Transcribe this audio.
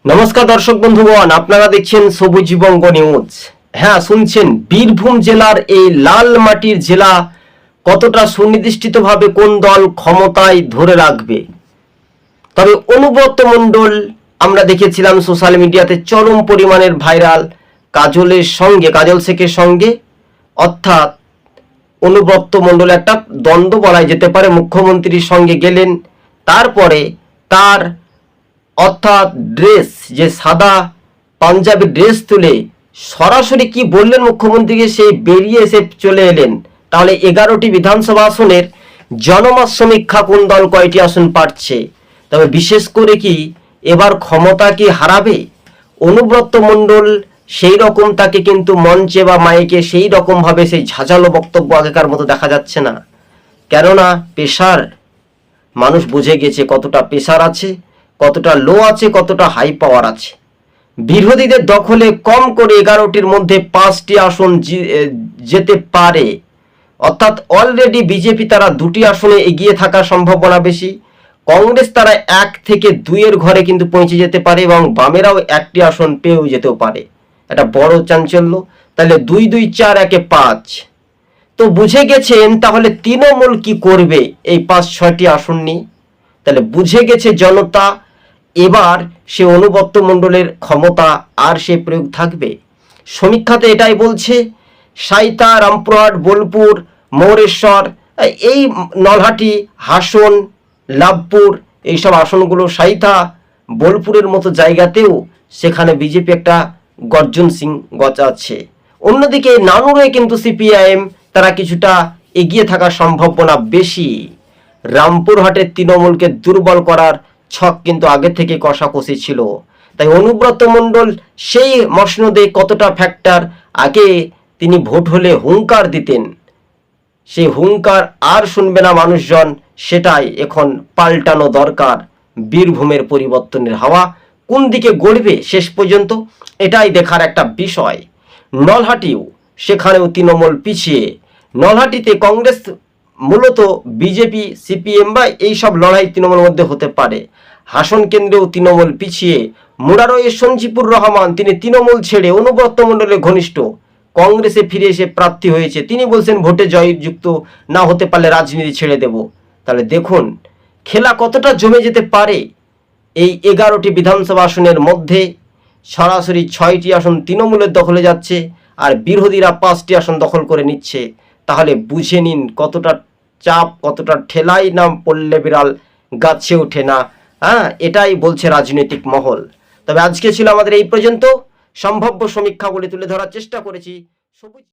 নমস্কার দর্শক বন্ধুগণ, আপনারা দেখছেন সবুজবঙ্গ নিউজ। হ্যাঁ, শুনছেন, বীরভূম জেলার এই লাল মাটির জেলা কতটা সুনির্দিষ্টভাবে কোন দল ক্ষমতায় ধরে রাখবে। তবে অনুব্রত মণ্ডল আমরা দেখেছিলাম সোশ্যাল মিডিয়াতে চরম পরিমাণের ভাইরাল কাজল শেখের সঙ্গে, অর্থাৎ অনুব্রত মণ্ডল একটা দ্বন্দ্ব বলা যেতে পারে, মুখ্যমন্ত্রীর সঙ্গে গেলেন, তারপরে তার অর্থাৎ ড্রেস, যে সাদা পাঞ্জাবি ড্রেস তুলে সরাসরি কি বললেন মুখ্যমন্ত্রীকে, সেই বেরিয়ে এসে চলে এলেন। তাহলে 11টি বিধানসভা আসনের জনমত সমীক্ষা কোন দল কয়টি আসন পাচ্ছে, তবে বিশেষ করে কি এবার ক্ষমতা কি হারাবে অনুব্রত মণ্ডল, সেই রকম তাকে কিন্তু মঞ্চে বা মাইকে সেই রকমভাবে সেই ঝাঁঝালো বক্তব্য আগেকার মতো দেখা যাচ্ছে না। কেননা পেশার মানুষ বুঝে গেছে কতটা পেশার আছে, কতটা লো আছে, কতটা হাই পাওয়ার আছে। বিরোধীদের দখলে কম করে 11টির মধ্যে 5টি আসন যেতে পারে, অর্থাৎ অলরেডি বিজেপি তারা 2টি আসনে এগিয়ে থাকার সম্ভাবনা বেশি। কংগ্রেস তারা 1 থেকে 2-এর ঘরে কিন্তু পৌঁছে যেতে পারে এবং বামেরাও 1টি আসন পেয়েও যেতেও পারে। এটা বড় চাঞ্চল্য। তাহলে 2 2 4 1 5, তো বুঝে গেছেন তাহলে তৃণমূল কি করবে এই 5-6টি আসন নিয়ে। তাহলে বুঝে গেছে জনতা, এবার সে অনুব্রত মণ্ডলের ক্ষমতা আর সে প্রয়োগ থাকবে। সমীক্ষাতে এটাই বলছে। সাঁইতা, রামপুরহাট, বোলপুর, মৌরেশ্বর, এই নলহাটি, হাসন, লাভপুর, এইসব আসনগুলো সাঁইতা বোলপুরের মতো জায়গাতেও সেখানে বিজেপি একটা গর্জন সিং গজাচ্ছে। অন্যদিকে নানুরে কিন্তু সিপিআইএম তারা কিছুটা এগিয়ে থাকার সম্ভাবনা বেশি। রামপুরহাটের তৃণমূলকে দুর্বল করার ছক কিন্তু আগে থেকে কষাকষি ছিল। তাই অনুব্রত মণ্ডল সেই মসনদে কতটা ফ্যাক্টর, আগে তিনি ভোট হলে হুঙ্কার দিতেন, সেই হুঙ্কার আর শুনবে না মানুষজন, সেটাই এখন পাল্টানো দরকার। বীরভূমের পরিবর্তনের হাওয়া কোন দিকে গড়বে শেষ পর্যন্ত, এটাই দেখার একটা বিষয়। নলহাটিও, সেখানেও তৃণমূল পিছিয়ে। নলহাটিতে কংগ্রেস মূলত বিজেপি, সিপিএম বা এইসব লড়াই তৃণমূলের মধ্যে হতে পারে। হাসন কেন্দ্রেও তৃণমূল পিছিয়ে। মুরারয়ে সঞ্জিপুর রহমান, তিনি তৃণমূল ছেড়ে অনুব্রত মণ্ডলের ঘনিষ্ঠ, কংগ্রেসে ফিরে এসে প্রার্থী হয়েছে। তিনি বলছেন ভোটে জয়যুক্ত না হতে পারলে রাজনীতি ছেড়ে দেব। তাহলে দেখুন খেলা কতটা জমে যেতে পারে। এই 11টি বিধানসভা আসনের মধ্যে সরাসরি 6টি আসন তৃণমূলের দখলে যাচ্ছে আর বিরোধীরা 5টি আসন দখল করে নিচ্ছে। তাহলে বুঝে নিন কতটা চাপ, কতটা ঠেলাই না পড়লে বিড়াল গাছে ওঠে না। হ্যাঁ, এটাই বলছে রাজনৈতিক মহল। তবে আজকে ছিল আমাদের এই পর্যন্ত। সম্ভাব্য সমীক্ষাগুলি তুলে ধরার চেষ্টা করেছি। সবুজ